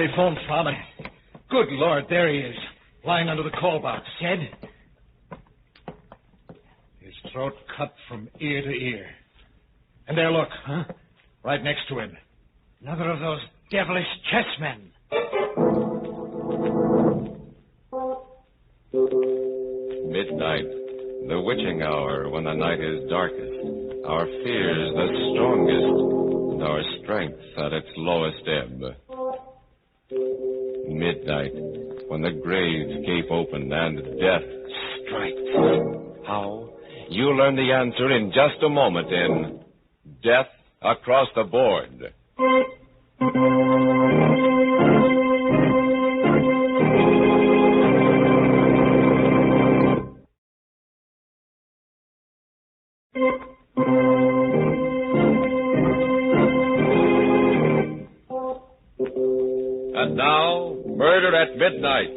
where he phoned from, and good Lord, there he is, lying under the call box. Dead? His throat cut from ear to ear. And there, look, right next to him. Another of those devilish chessmen. Midnight, the witching hour when the night is darkest, our fears the strongest, and our strength at its lowest ebb. Midnight, when the graves gape open and death strikes. How? You'll learn the answer in just a moment in Death Across the Board. And now, Murder at Midnight,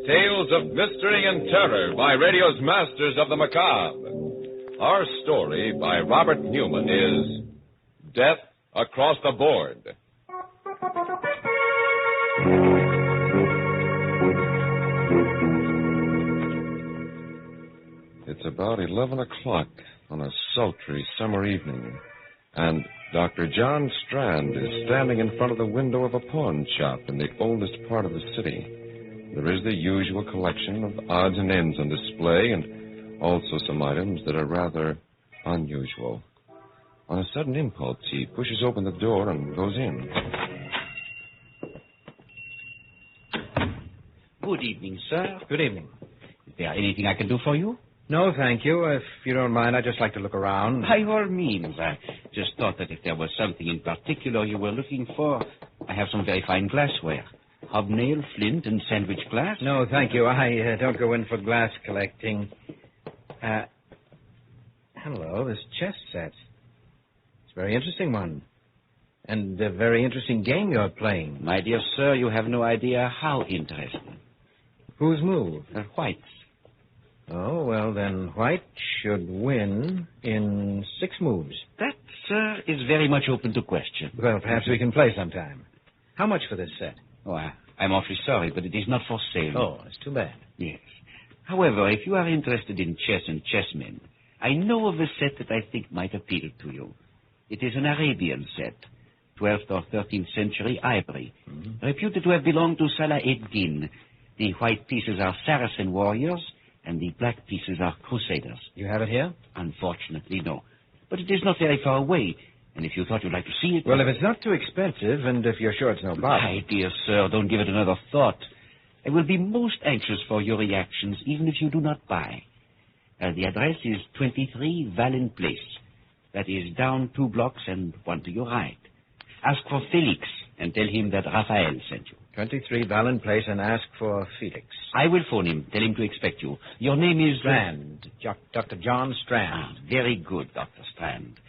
Tales of Mystery and Terror by radio's masters of the macabre. Our story by Robert Newman is Death Across the Board. It's about 11 o'clock on a sultry summer evening, and Dr. John Strand is standing in front of the window of a pawn shop in the oldest part of the city. There is the usual collection of odds and ends on display, and also some items that are rather unusual. On a sudden impulse, he pushes open the door and goes in. Good evening, sir. Good evening. Is there anything I can do for you? No, thank you. If you don't mind, I'd just like to look around. By all means. I just thought that if there was something in particular you were looking for, I have some very fine glassware. Hobnail, flint, and sandwich glass. No, thank you. I don't go in for glass collecting. Hello, this chess set. It's a very interesting one. And a very interesting game you're playing. My dear sir, you have no idea how interesting. Whose move? White's. Oh, well, then White should win in 6 moves. That, sir, is very much open to question. Well, perhaps we can play sometime. How much for this set? Oh, I'm awfully sorry, but it is not for sale. Oh, it's too bad. Yes. However, if you are interested in chess and chessmen, I know of a set that I think might appeal to you. It is an Arabian set, 12th or 13th century ivory, reputed to have belonged to Salah ed-Din. The white pieces are Saracen warriors, and the black pieces are crusaders. You have it here? Unfortunately, no. But it is not very far away, and if you thought you'd like to see it... Well, if it's not too expensive, and if you're sure it's no bother... My dear sir, don't give it another thought. I will be most anxious for your reactions, even if you do not buy. The address is 23 Valen Place. That is down 2 blocks and 1 to your right. Ask for Felix, and tell him that Raphael sent you. 23 Valen Place, and ask for Felix. I will phone him. Tell him to expect you. Your name is... Strand. Dr. John Strand. Very good, Dr. Strand.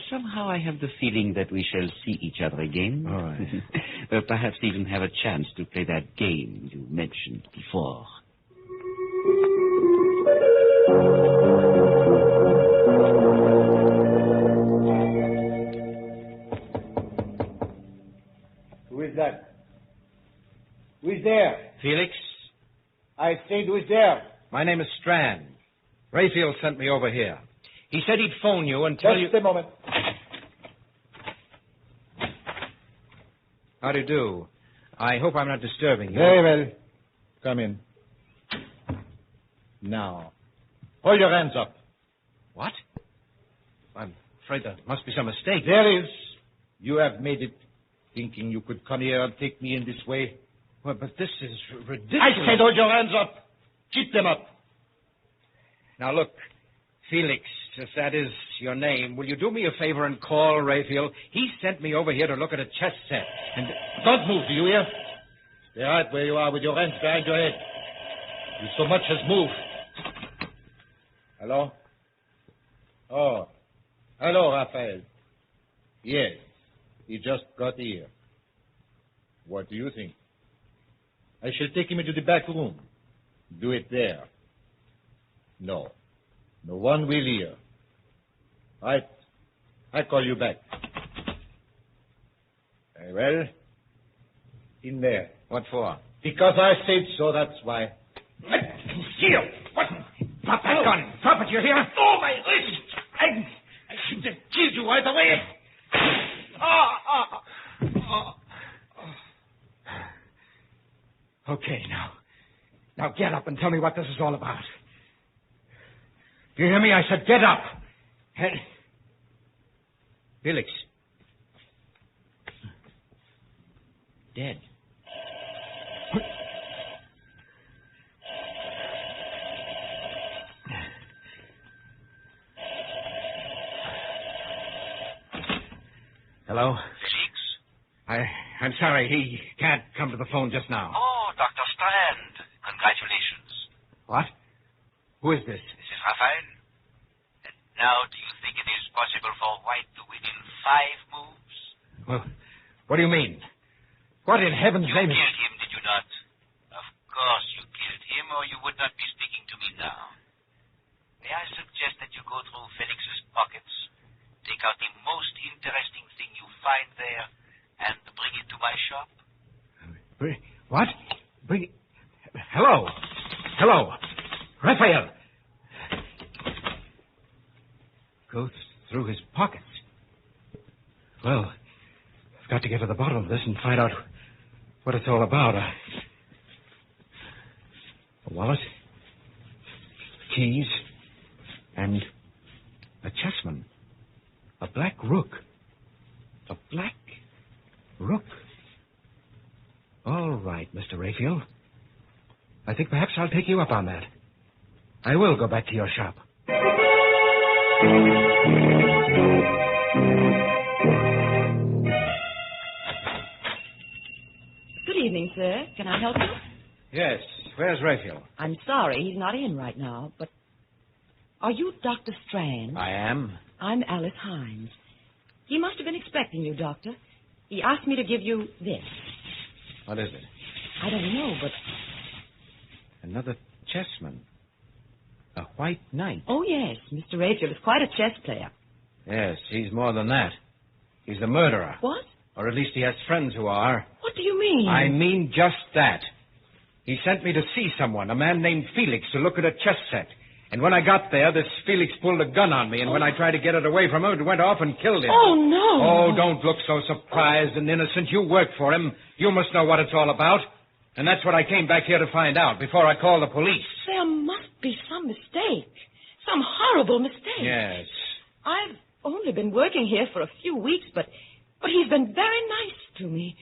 Somehow I have the feeling that we shall see each other again. All right. Perhaps even have a chance to play that game you mentioned before. Who is that? Who is there? Felix? I said, who is there? My name is Strand. Rayfield sent me over here. He said he'd phone you and tell you... Just a moment. How do you do? I hope I'm not disturbing you. Very well. Come in. Now, hold your hands up. What? I'm afraid there must be some mistake. There is. You have made it, thinking you could come here and take me in this way. Well, but this is ridiculous. I said hold your hands up. Keep them up. Now, look, Felix, if that is your name, will you do me a favor and call Rayfield? He sent me over here to look at a chess set. And don't move, do you hear? Stay right where you are with your hands behind your head. You so much as move. Hello? Oh. Hello, Raphael. Yes. He just got here. What do you think? I shall take him into the back room. Do it there. No. No one will hear. Right. I call you back. Very well. In there. What for? Because I said so, that's why. Conceal! What? Drop that gun. Drop it, you hear? Oh, my wrist! I should have killed you either way. Okay, now. Now get up and tell me what this is all about. Do you hear me? I said get up. Felix. Dead. Hello? Felix? I'm sorry. He can't come to the phone just now. Oh, Dr. Strand. Congratulations. What? Who is this? This is Raphael. And now, do you think it is possible for White to win in 5 moves? Well, what do you mean? What in heaven's You name killed him, did you not? Of course you killed him, or you would not be speaking to me now. May I suggest that you go through Felix's pockets, take out the most interesting thing you find there, and bring it to my shop? What? Hello? Hello? Raphael! Goes through his pockets. Well, I've got to get to the bottom of this and find out what it's all about. A wallet, keys, and a chessman. A black rook. A black rook. All right, Mr. Rayfield. I think perhaps I'll take you up on that. I will go back to your shop. Good evening, sir. Can I help you? Yes. Where's Rayfield? I'm sorry, he's not in right now, but... Are you Dr. Strand? I am. I'm Alice Hines. He must have been expecting you, Doctor. He asked me to give you this. What is it? I don't know, but... Another chessman. A white knight. Oh, yes. Mr. Rayfield is quite a chess player. Yes, he's more than that. He's the murderer. What? Or at least he has friends who are. What do you mean? I mean just that. He sent me to see someone, a man named Felix, to look at a chess set. And when I got there, this Felix pulled a gun on me, and when I tried to get it away from him, it went off and killed him. Oh, no. Oh, don't look so surprised and innocent. You work for him. You must know what it's all about. And that's what I came back here to find out before I called the police. There must be some mistake. Some horrible mistake. Yes. I've only been working here for a few weeks, but he's been very nice to me.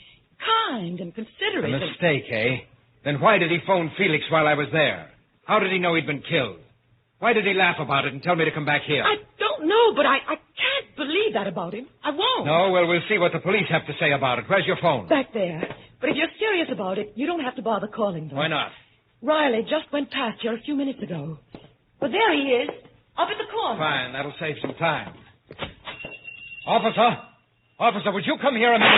Kind and considerate. A mistake, eh? Then why did he phone Felix while I was there? How did he know he'd been killed? Why did he laugh about it and tell me to come back here? I don't know, but I can't believe that about him. I won't. No, well, we'll see what the police have to say about it. Where's your phone? Back there. But if you're serious about it, you don't have to bother calling them. Why not? Riley just went past here a few minutes ago. But there he is, up at the corner. Fine, that'll save some time. Officer, would you come here a minute?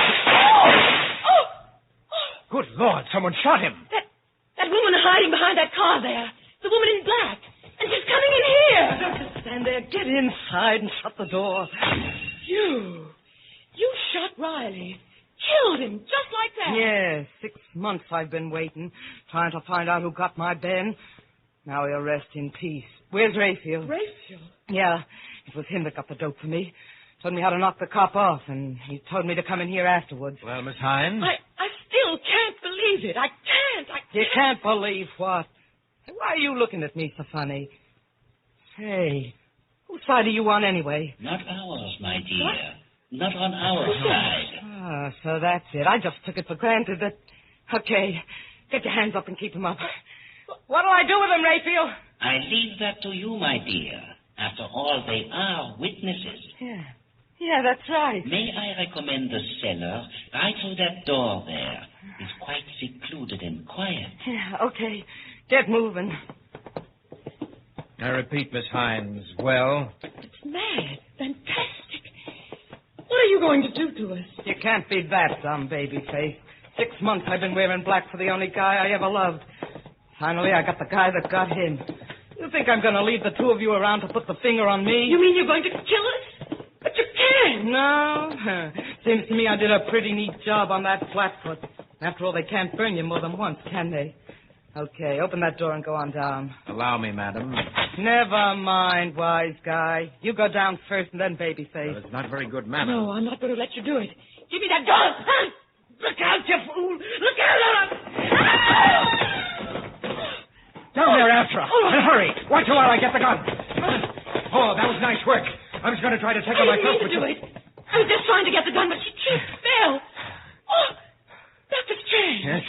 Oh! Good Lord, someone shot him. That woman hiding behind that car there. The woman in black. And she's coming in here. Don't stand there. Get inside and shut the door. You shot Riley. Killed him, just like that. Yes, 6 months I've been waiting, trying to find out who got my Ben. Now he'll rest in peace. Where's Rayfield? Rayfield? Yeah, it was him that got the dope for me. Told me how to knock the cop off, and he told me to come in here afterwards. Well, Miss Hines? I still can't believe it. I can't. You can't believe what? Why are you looking at me so funny? Say, whose side are you on anyway? Not ours, my dear. What? Not on our side. Ah, so that's it. I just took it for granted that... Okay, get your hands up and keep them up. What'll I do with them, Rayfield? I leave that to you, my dear. After all, they are witnesses. Yeah, that's right. May I recommend the cellar right through that door there? It's quite secluded and quiet. Yeah, okay. Get moving. I repeat, Miss Hines, well? It's mad. Fantastic. What are you going to do to us? You can't be that dumb, babyface. 6 months I've been wearing black for the only guy I ever loved. Finally, I got the guy that got him. You think I'm going to leave the two of you around to put the finger on me? You mean you're going to kill us? But you can't. No. Seems to me I did a pretty neat job on that flatfoot. After all, they can't burn you more than once, can they? Okay, open that door and go on down. Allow me, madam. Never mind, wise guy. You go down first and then Babyface. Well, it's not very good manners. No, I'm not going to let you do it. Give me that gun! Look out, you fool! Look out! Down there after her. And hurry. Watch her while I get the gun. Oh, that was nice work. I was going to try to take her myself, but you... do it. I was just trying to get the gun, but she fell. Oh, Dr. Strand. Yes?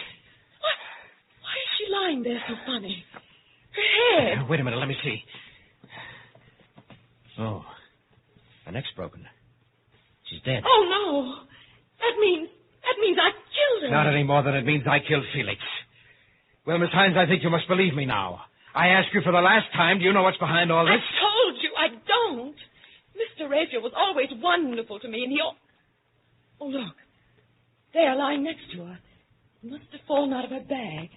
Why is she lying there so funny? Her head. Wait a minute, let me see. Oh, her neck's broken. She's dead. Oh, no. That means I killed her. Not any more than it means I killed Felix. Well, Miss Hines, I think you must believe me now. I asked you for the last time. Do you know what's behind all this? I told you I don't. Mr. Raphael was always wonderful to me, and he... Oh, look. There, lying next to her. It must have fallen out of her bag.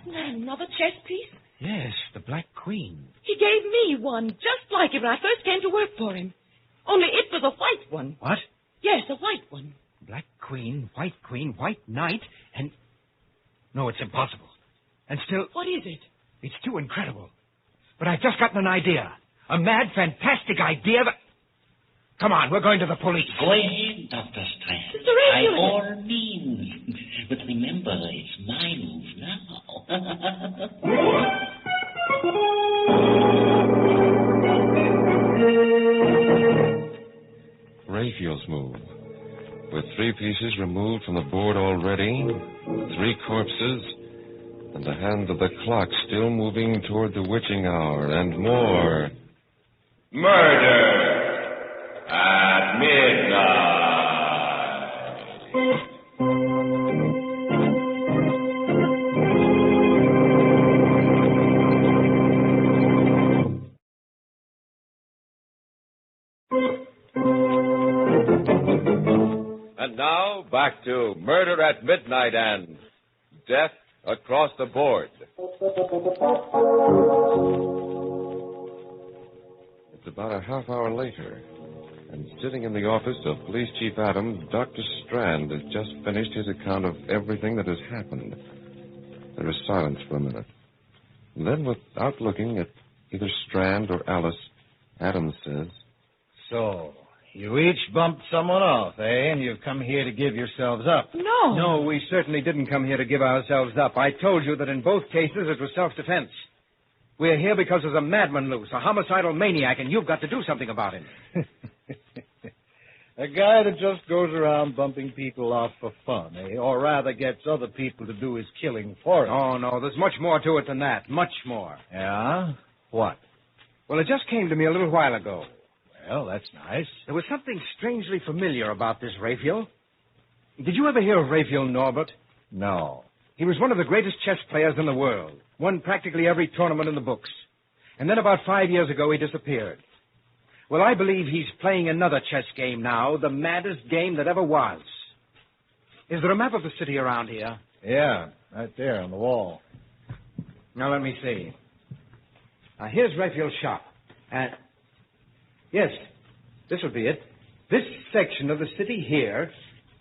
Isn't that another chess piece? Yes, the Black Queen. He gave me one, just like it when I first came to work for him. Only it was a white one. What? Yes, a white one. Black Queen, White Knight, and... No, it's impossible. And still... What is it? It's too incredible. But I've just gotten an idea. A mad, fantastic idea that... Come on, we're going to the police. Go ahead, Dr. Strand. Mr. Raphael. By all means. But remember, it's my move now. Raphael's move. With 3 pieces removed from the board already, 3 corpses, and the hands of the clock still moving toward the witching hour, and more. Murder at midnight. And now, back to Murder at Midnight and Death Across the Board. It's about a half hour later, and sitting in the office of Police Chief Adams, Dr. Strand has just finished his account of everything that has happened. There is silence for a minute. And then, without looking at either Strand or Alice, Adams says, So, you each bumped someone off, eh? And you've come here to give yourselves up. No. No, we certainly didn't come here to give ourselves up. I told you that in both cases it was self-defense. We're here because there's a madman loose, a homicidal maniac, and you've got to do something about him. A guy that just goes around bumping people off for fun, eh? Or rather gets other people to do his killing for him. Oh, no, there's much more to it than that. Much more. Yeah? What? Well, it just came to me a little while ago. Well, that's nice. There was something strangely familiar about this Raphael. Did you ever hear of Raphael Norwood? No. He was one of the greatest chess players in the world. Won practically every tournament in the books. And then about 5 years ago, he disappeared. Well, I believe he's playing another chess game now, the maddest game that ever was. Is there a map of the city around here? Yeah, right there on the wall. Now, let me see. Here's Raphael's shop. Yes, this would be it. This section of the city here,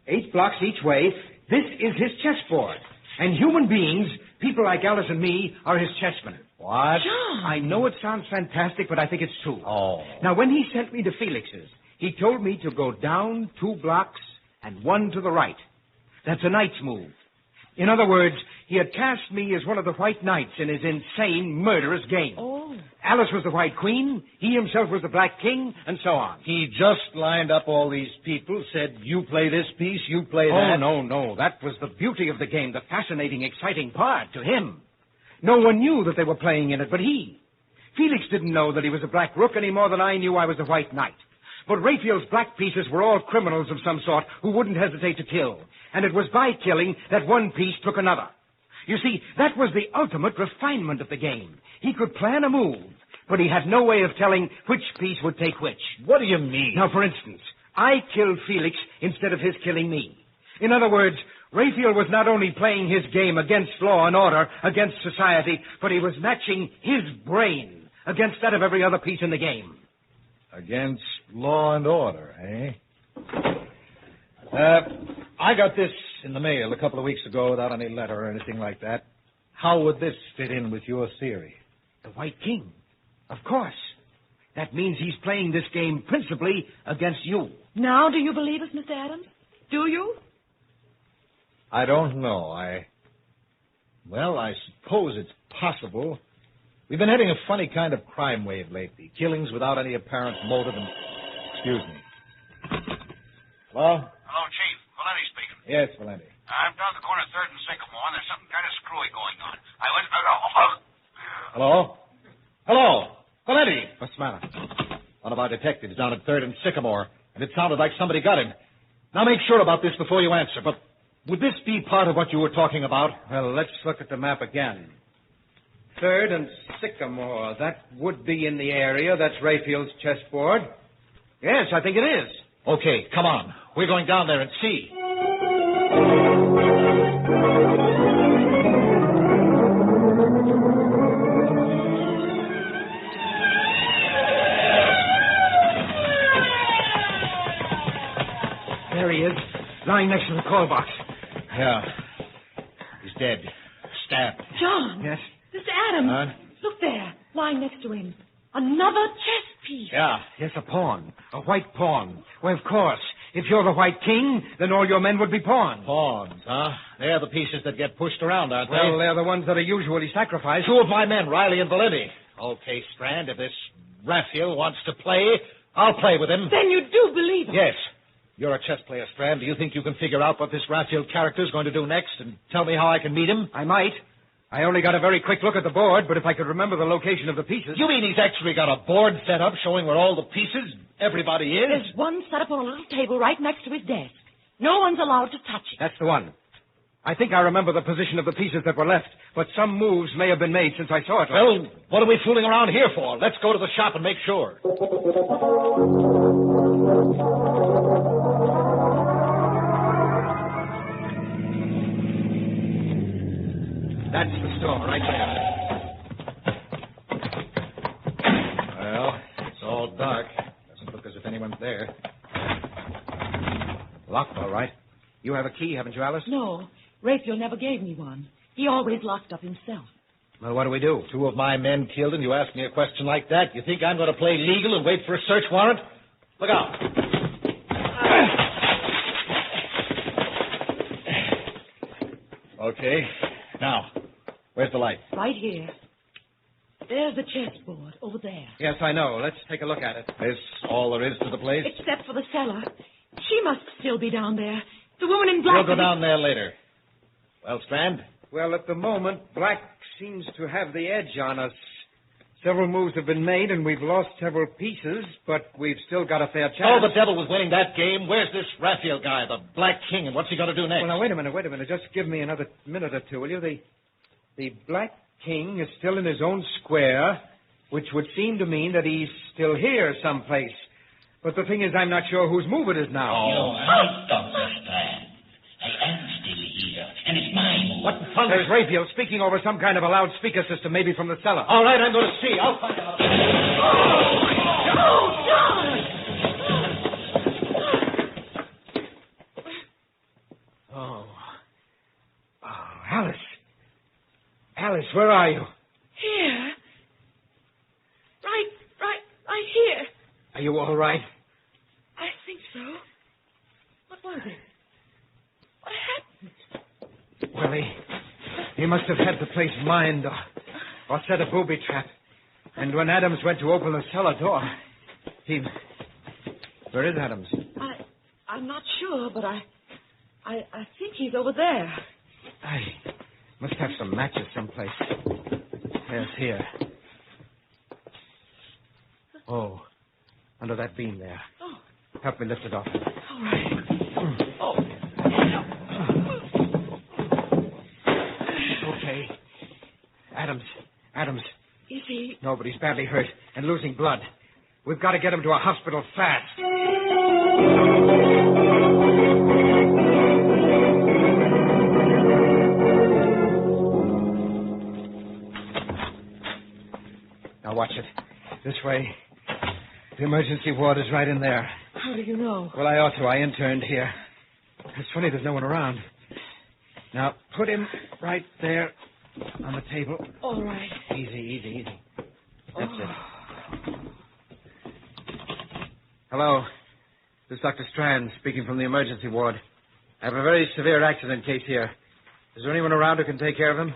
8 blocks each way, this is his chessboard. And human beings, people like Alice and me, are his chessmen. What? John. I know it sounds fantastic, but I think it's true. Oh. Now, when he sent me to Felix's, he told me to go down 2 blocks and 1 to the right. That's a knight's move. In other words, he had cast me as one of the white knights in his insane, murderous game. Oh. Alice was the white queen, he himself was the black king, and so on. He just lined up all these people, said, you play this piece, you play that. Oh, no. That was the beauty of the game, the fascinating, exciting part to him. No one knew that they were playing in it but he. Felix didn't know that he was a black rook any more than I knew I was a white knight. But Raphael's black pieces were all criminals of some sort who wouldn't hesitate to kill. And it was by killing that one piece took another. You see, that was the ultimate refinement of the game. He could plan a move, but he had no way of telling which piece would take which. What do you mean? Now, for instance, I killed Felix instead of his killing me. In other words, Raphael was not only playing his game against law and order, against society, but he was matching his brain against that of every other piece in the game. Against law and order, eh? I got this in the mail a couple of weeks ago without any letter or anything like that. How would this fit in with your theory? The White King. Of course. That means he's playing this game principally against you. Now, do you believe us, Mr. Adams? Do you? I don't know. I suppose it's possible. We've been hitting a funny kind of crime wave lately. Killings without any apparent motive and... Excuse me. Hello? Hello, Chief. Valenti speaking. Yes, Valenti. I'm down the corner of 3rd and Sycamore, and there's something kind of screwy going on. I went... Hello? Hello? Valenti! What's the matter? One of our detectives down at 3rd and Sycamore, and it sounded like somebody got him. Now make sure about this before you answer, but would this be part of what you were talking about? Well, let's look at the map again. 3rd and Sycamore. That would be in the area. That's Rayfield's chessboard. Yes, I think it is. Okay, come on. We're going down there and see. There he is, lying next to the call box. Yeah. He's dead. Stabbed. John. Yes? Mr. Adams. Look there, lying next to him. Another chess piece. Yeah. Yes, a pawn. A white pawn. Well, of course. If you're the White King, then all your men would be pawns. Pawns, huh? They're the pieces that get pushed around, aren't they? Well, they're the ones that are usually sacrificed. 2 of my men, Riley and Valenti. Okay, Strand, if this Raphael wants to play, I'll play with him. Then you do believe him? Yes. You're a chess player, Strand. Do you think you can figure out what this Raphael character is going to do next and tell me how I can meet him? I might. I only got a very quick look at the board, but if I could remember the location of the pieces... You mean he's actually got a board set up showing where all the pieces, everybody is? There's one set up on a little table right next to his desk. No one's allowed to touch it. That's the one. I think I remember the position of the pieces that were left, but some moves may have been made since I saw it. Well, what are we fooling around here for? Let's go to the shop and make sure. That's the store, right there. Well, it's all dark. Doesn't look as if anyone's there. Locked, all right. You have a key, haven't you, Alice? No. Raphael never gave me one. He always locked up himself. Well, what do we do? 2 of my men killed, and you ask me a question like that? You think I'm going to play legal and wait for a search warrant? Look out. Okay. Now, where's the light? Right here. There's the chessboard over there. Yes, I know. Let's take a look at it. This all there is to the place? Except for the cellar. She must still be down there. The woman in black... We'll go down there later. Well, Strand? Well, at the moment, Black seems to have the edge on us. Several moves have been made, and we've lost several pieces, but we've still got a fair chance. Oh, the devil was winning that game. Where's this Raphael guy, the Black King, and what's he going to do next? Well, now, wait a minute. Just give me another minute or two, will you? The Black King is still in his own square, which would seem to mean that he's still here someplace. But the thing is, I'm not sure whose move it is now. You're right, Dr. Strand. I am still here, and it's my move. What the thunder? There's Raphael speaking over some kind of a loudspeaker system, maybe from the cellar. All right, I'm going to see. I'll find out. Oh, John! Oh, Alice. Alice, where are you? Here. Right here. Are you all right? I think so. What was it? What happened? Well, he must have had the place mined or set a booby trap. And when Adams went to open the cellar door, Where is Adams? I'm not sure, but I think he's over there. I must have some matches someplace. Yes, here. Oh, under that beam there. Oh. Help me lift it off. All right. Oh. Okay. Adams. Is he? No, but he's badly hurt and losing blood. We've got to get him to a hospital fast. Now watch it. This way. The emergency ward is right in there. How do you know? Well, I ought to. I interned here. It's funny there's no one around. Now, put him right there on the table. All right. Easy. That's it. Hello. This is Dr. Strand speaking from the emergency ward. I have a very severe accident case here. Is there anyone around who can take care of him?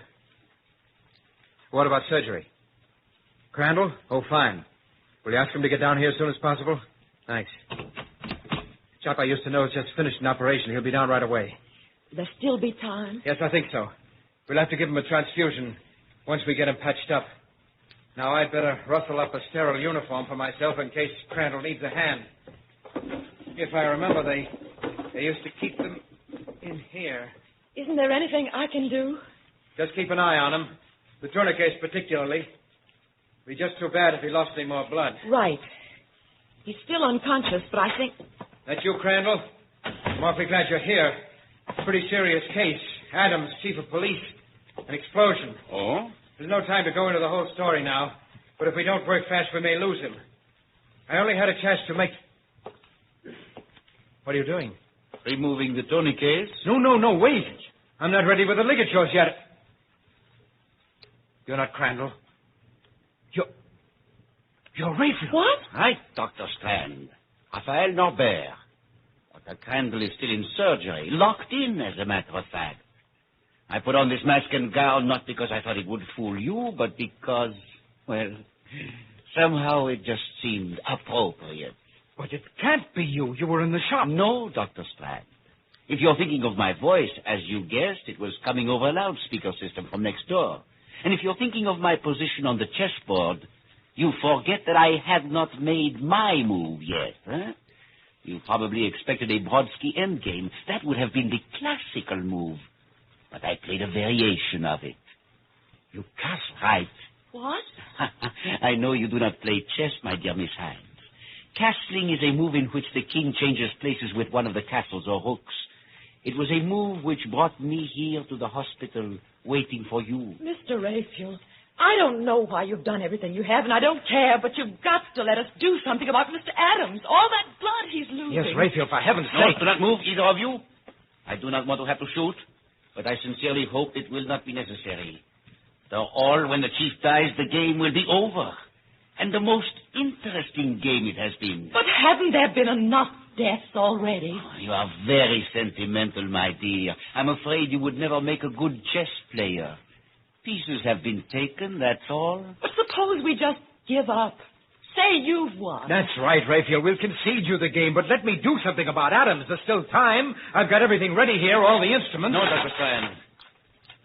What about surgery? Crandall? Oh, fine. Will you ask him to get down here as soon as possible? Thanks. Chap I used to know has just finished an operation. He'll be down right away. There'll still be time. Yes, I think so. We'll have to give him a transfusion once we get him patched up. Now, I'd better rustle up a sterile uniform for myself in case Crandall needs a hand. If I remember, they used to keep them in here. Isn't there anything I can do? Just keep an eye on him. The tourniquet particularly. It'd be just too bad if he lost any more blood. Right. He's still unconscious, but I think... That you, Crandall? I'm awfully glad you're here. Pretty serious case. Adams, chief of police. An explosion. Oh? There's no time to go into the whole story now. But if we don't work fast, we may lose him. I only had a chance to make... What are you doing? Removing the tourniquets? No, wait. I'm not ready with the ligatures yet. You're not Crandall. You're Raphael. What? Right, Dr. Strand. Raphael Norbert. Dr. Crandall is still in surgery, locked in, as a matter of fact. I put on this mask and gown not because I thought it would fool you, but because, well, somehow it just seemed appropriate. But it can't be you. You were in the shop. No, Dr. Strand. If you're thinking of my voice, as you guessed, it was coming over a loudspeaker system from next door. And if you're thinking of my position on the chessboard, you forget that I had not made my move yet, huh? You probably expected a Brodsky endgame. That would have been the classical move. But I played a variation of it. You castle. Right. What? I know you do not play chess, my dear Miss Hines. Castling is a move in which the king changes places with one of the castles or rooks. It was a move which brought me here to the hospital, waiting for you. Mr. Rayfield, I don't know why you've done everything you have, and I don't care, but you've got to let us do something about Mr. Adams. All that blood he's losing. Yes, Rayfield, for heaven's No, sake. do not move, either of you. I do not want to have to shoot, but I sincerely hope it will not be necessary. Though all, when the chief dies, the game will be over. And the most interesting game it has been. But haven't there been enough deaths already? Oh, you are very sentimental, my dear. I'm afraid you would never make a good chess player. Pieces have been taken, that's all. But suppose we just give up. Say you've won. That's right, Raphael. We'll concede you the game, but let me do something about Adams. There's still time. I've got everything ready here, all the instruments. No, Dr. Strand.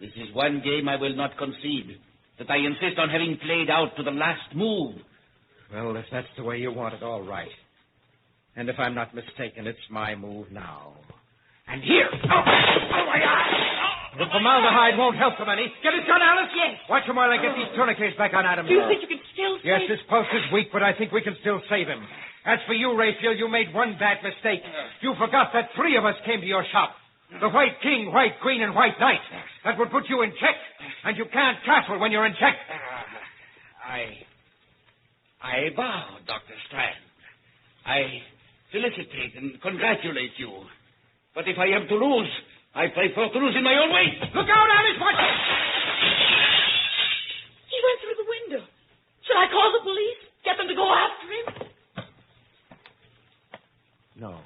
This is one game I will not concede. That I insist on having played out to the last move. Well, if that's the way you want it, all right. And if I'm not mistaken, it's my move now. And here. Oh my God! The formaldehyde won't help them any. Get it done, Alice? Yes. Watch him while I get these tourniquets back on Adams. Do you think you can still save... Yes, this pulse is weak, but I think we can still save him. As for you, Raphael, you made one bad mistake. You forgot that 3 of us came to your shop. The White King, White Queen, and White Knight. That would put you in check, and you can't castle when you're in check. I bow, Dr. Strand. I felicitate and congratulate you. But if I am to lose, I prefer to lose in my own way. Look out, Alice! Watch it! He went through the window. Should I call the police? Get them to go after him? No.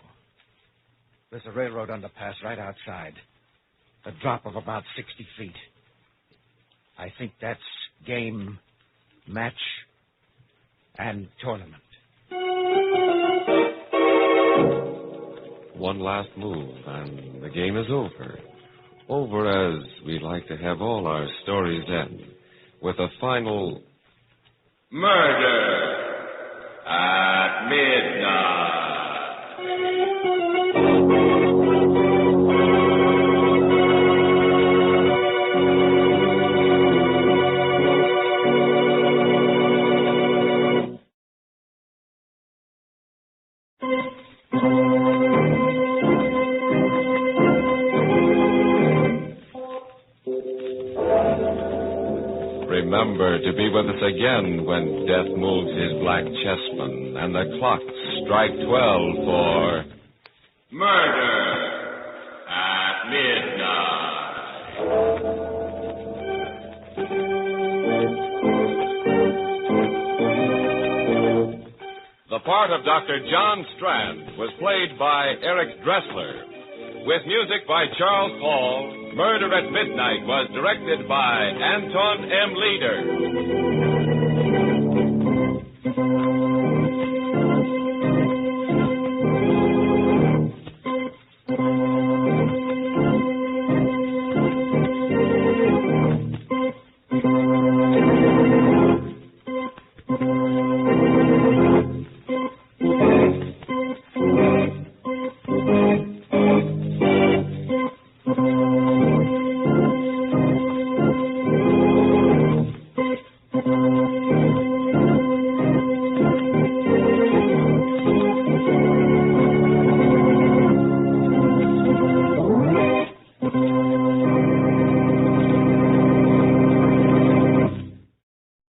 There's a railroad underpass right outside. A drop of about 60 feet. I think that's game, match, and tournament. One last move, and the game is over. Over as we like to have all our stories end, with a final... Murder at midnight. Remember to be with us again when death moves his black chessmen and the clocks strike 12 for... Murder at midnight. The part of Dr. John Strand was played by Eric Dressler. With music by Charles Paul, Murder at Midnight was directed by Anton M. Leader.